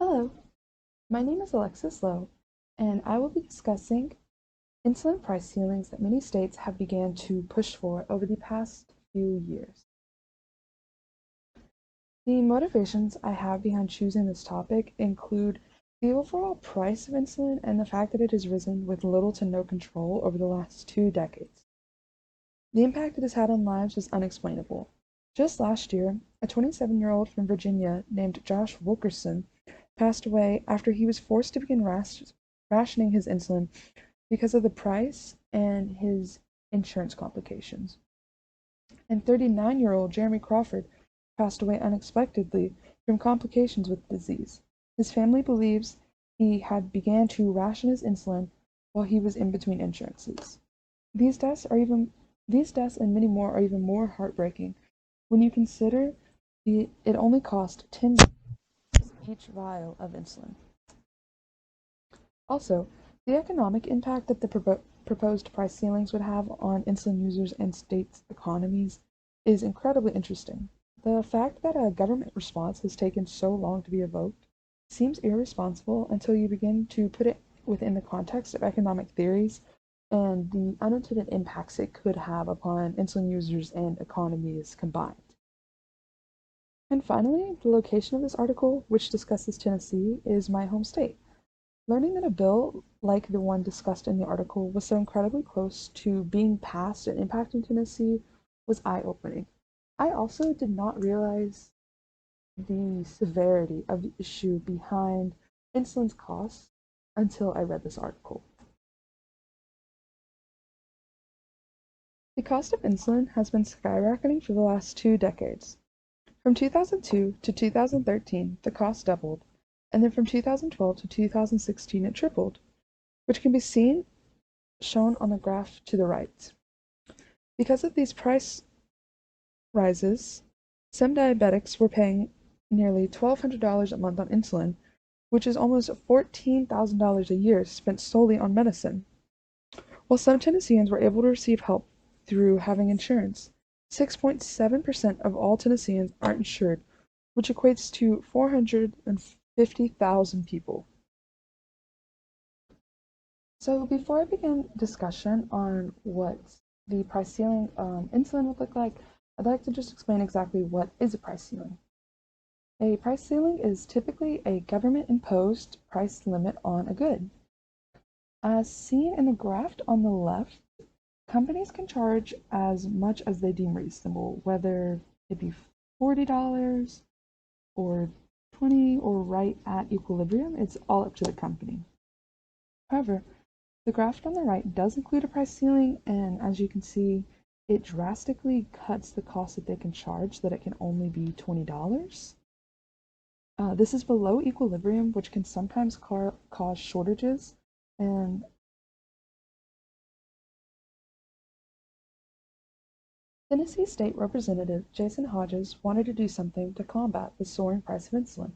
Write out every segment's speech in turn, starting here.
Hello, my name is Alexis Lowe, and I will be discussing insulin price ceilings that many states have began to push for over the past few years. The motivations I have behind choosing this topic include the overall price of insulin and the fact that it has risen with little to no control over the last 2 decades. The impact it has had on lives is unexplainable. Just last year, a 27-year-old from Virginia named Josh Wilkerson passed away after he was forced to begin rationing his insulin because of the price and his insurance complications. And 39-year-old Jeremy Crawford passed away unexpectedly from complications with the disease. His family believes he had began to ration his insulin while he was in between insurances. These deaths and many more are even more heartbreaking when you consider it only cost $10 each vial of insulin. Also, the economic impact that the proposed price ceilings would have on insulin users and states' economies is incredibly interesting. The fact that a government response has taken so long to be evoked seems irresponsible until you begin to put it within the context of economic theories and the unintended impacts it could have upon insulin users and economies combined. And finally, the location of this article, which discusses Tennessee, is my home state. Learning that a bill like the one discussed in the article was so incredibly close to being passed and impacting Tennessee was eye-opening. I also did not realize the severity of the issue behind insulin's costs until I read this article. The cost of insulin has been skyrocketing for the last 2 decades. From 2002 to 2013, the cost doubled, and then from 2012 to 2016 it tripled, which can be shown on the graph to the right. Because of these price rises, some diabetics were paying nearly $1,200 a month on insulin, which is almost $14,000 a year spent solely on medicine. While some Tennesseans were able to receive help through having insurance, 6.7% of all Tennesseans aren't insured, which equates to 450,000 people. So before I begin discussion on what the price ceiling insulin would look like, I'd like to just explain exactly what is a price ceiling. A price ceiling is typically a government-imposed price limit on a good. As seen in the graph on the left, companies can charge as much as they deem reasonable, whether it be $40 or $20 or right at equilibrium. It's all up to the company. However, the graph on the right does include a price ceiling, and as you can see, it drastically cuts the cost that they can charge, that it can only be $20. This is below equilibrium, which can sometimes cause shortages, and Tennessee State Representative Jason Hodges wanted to do something to combat the soaring price of insulin.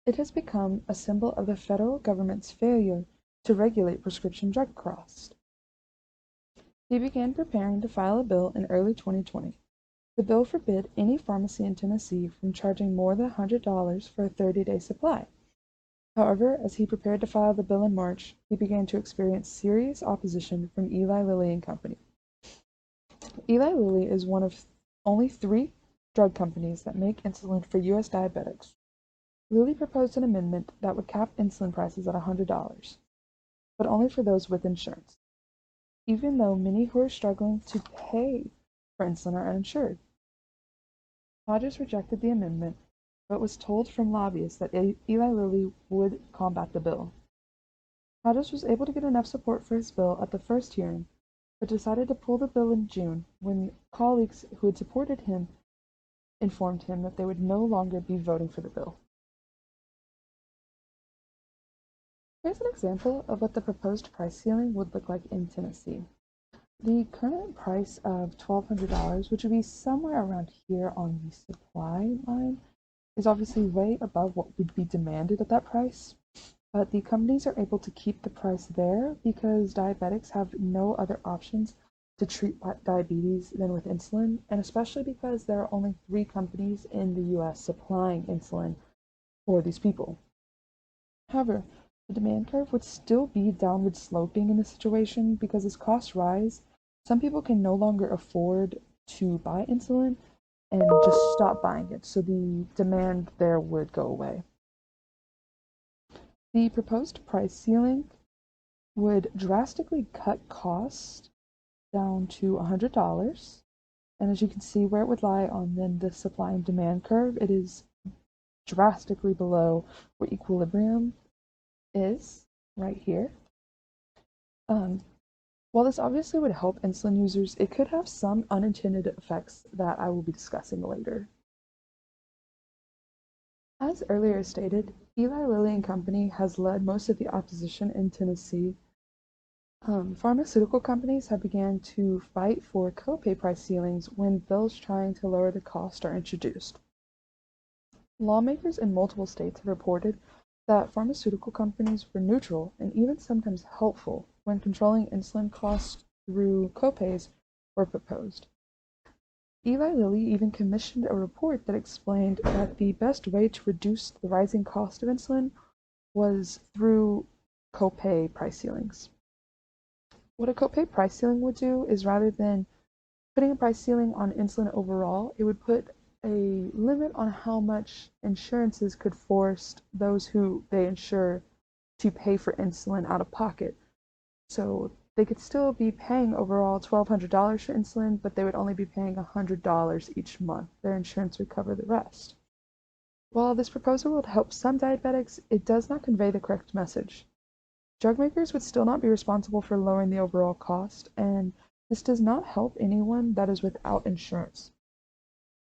It has become a symbol of the federal government's failure to regulate prescription drug costs. He began preparing to file a bill in early 2020. The bill forbid any pharmacy in Tennessee from charging more than $100 for a 30-day supply. However, as he prepared to file the bill in March, he began to experience serious opposition from Eli Lilly and Company. Eli Lilly is one of only 3 drug companies that make insulin for U.S. diabetics. Lilly proposed an amendment that would cap insulin prices at $100, but only for those with insurance, even though many who are struggling to pay for insulin are uninsured. Hodges rejected the amendment, but was told from lobbyists that Eli Lilly would combat the bill. Hodges was able to get enough support for his bill at the first hearing, but decided to pull the bill in June when colleagues who had supported him informed him that they would no longer be voting for the bill. Here's an example of what the proposed price ceiling would look like in Tennessee. The current price of $1,200, which would be somewhere around here on the supply line, is obviously way above what would be demanded at that price. But the companies are able to keep the price there because diabetics have no other options to treat diabetes than with insulin, and especially because there are only 3 companies in the US supplying insulin for these people. However, the demand curve would still be downward sloping in this situation because as costs rise, some people can no longer afford to buy insulin and just stop buying it, so the demand there would go away. The proposed price ceiling would drastically cut costs down to $100. And as you can see where it would lie on then the supply and demand curve, it is drastically below where equilibrium is right here. While this obviously would help insulin users, it could have some unintended effects that I will be discussing later. As earlier stated, Eli Lilly and Company has led most of the opposition in Tennessee. Pharmaceutical companies have begun to fight for copay price ceilings when bills trying to lower the cost are introduced. Lawmakers in multiple states have reported that pharmaceutical companies were neutral and even sometimes helpful when controlling insulin costs through copays were proposed. Eli Lilly even commissioned a report that explained that the best way to reduce the rising cost of insulin was through copay price ceilings. What a copay price ceiling would do is rather than putting a price ceiling on insulin overall, it would put a limit on how much insurances could force those who they insure to pay for insulin out of pocket. So they could still be paying overall $1,200 for insulin, but they would only be paying $100 each month. Their insurance would cover the rest. While this proposal would help some diabetics, it does not convey the correct message. Drug makers would still not be responsible for lowering the overall cost, and this does not help anyone that is without insurance.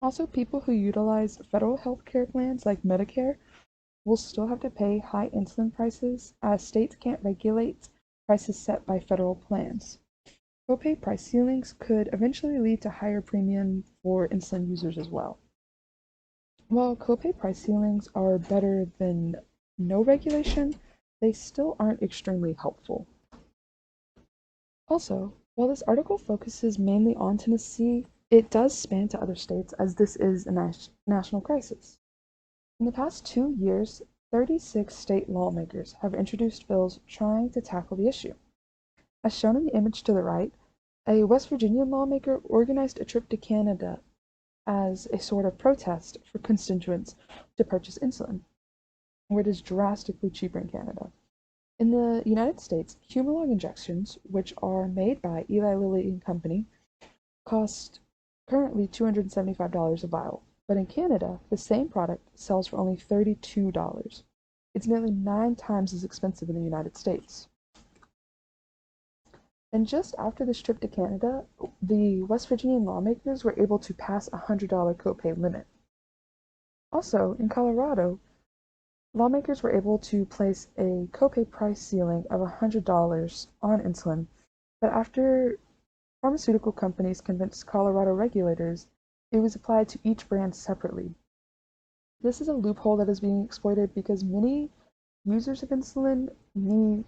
Also, people who utilize federal health care plans like Medicare will still have to pay high insulin prices as states can't regulate prices set by federal plans. Copay price ceilings could eventually lead to higher premium for insulin users as well. While copay price ceilings are better than no regulation, they still aren't extremely helpful. Also, while this article focuses mainly on Tennessee, it does span to other states as this is a national crisis. In the past 2 years, 36 state lawmakers have introduced bills trying to tackle the issue. As shown in the image to the right, a West Virginia lawmaker organized a trip to Canada as a sort of protest for constituents to purchase insulin, where it is drastically cheaper in Canada. In the United States, Humalog injections, which are made by Eli Lilly and Company, cost currently $275 a vial, but in Canada, the same product sells for only $32. It's nearly 9 times as expensive in the United States. And just after this trip to Canada, the West Virginian lawmakers were able to pass a $100 copay limit. Also, in Colorado, lawmakers were able to place a copay price ceiling of $100 on insulin, but after pharmaceutical companies convinced Colorado regulators, it was applied to each brand separately. This is a loophole that is being exploited because many users of insulin need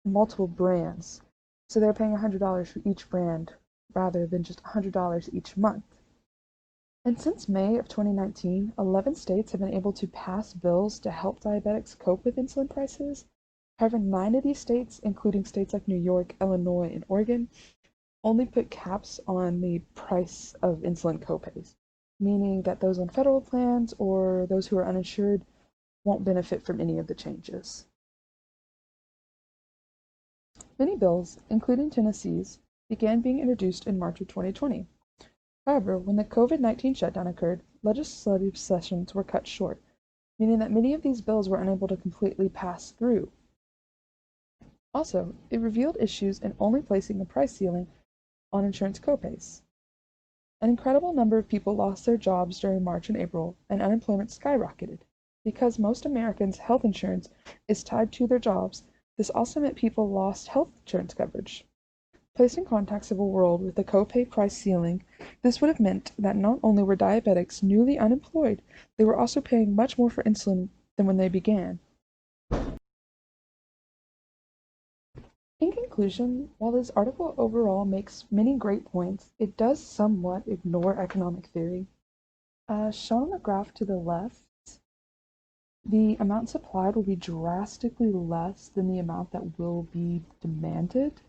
multiple brands, so they're paying $100 for each brand rather than just $100 each month. And since May of 2019, 11 states have been able to pass bills to help diabetics cope with insulin prices. However, 9 of these states, including states like New York, Illinois, and Oregon, only put caps on the price of insulin copays, meaning that those on federal plans or those who are uninsured won't benefit from any of the changes. Many bills, including Tennessee's, began being introduced in March of 2020. However, when the COVID-19 shutdown occurred, legislative sessions were cut short, meaning that many of these bills were unable to completely pass through. Also, it revealed issues in only placing a price ceiling on insurance copays. An incredible number of people lost their jobs during March and April, and unemployment skyrocketed. Because most Americans' health insurance is tied to their jobs, this also meant people lost health insurance coverage. Placed in context of a world with a copay price ceiling, this would have meant that not only were diabetics newly unemployed, they were also paying much more for insulin than when they began. In conclusion, while this article overall makes many great points, it does somewhat ignore economic theory. As shown on the graph to the left, the amount supplied will be drastically less than the amount that will be demanded,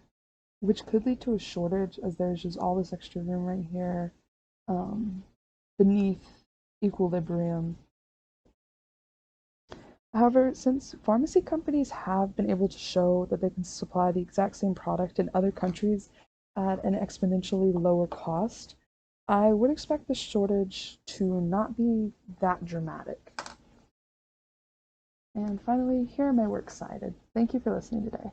which could lead to a shortage as there's just all this extra room right here beneath equilibrium. However, since pharmacy companies have been able to show that they can supply the exact same product in other countries at an exponentially lower cost, I would expect the shortage to not be that dramatic. And finally, here are my works cited. Thank you for listening today.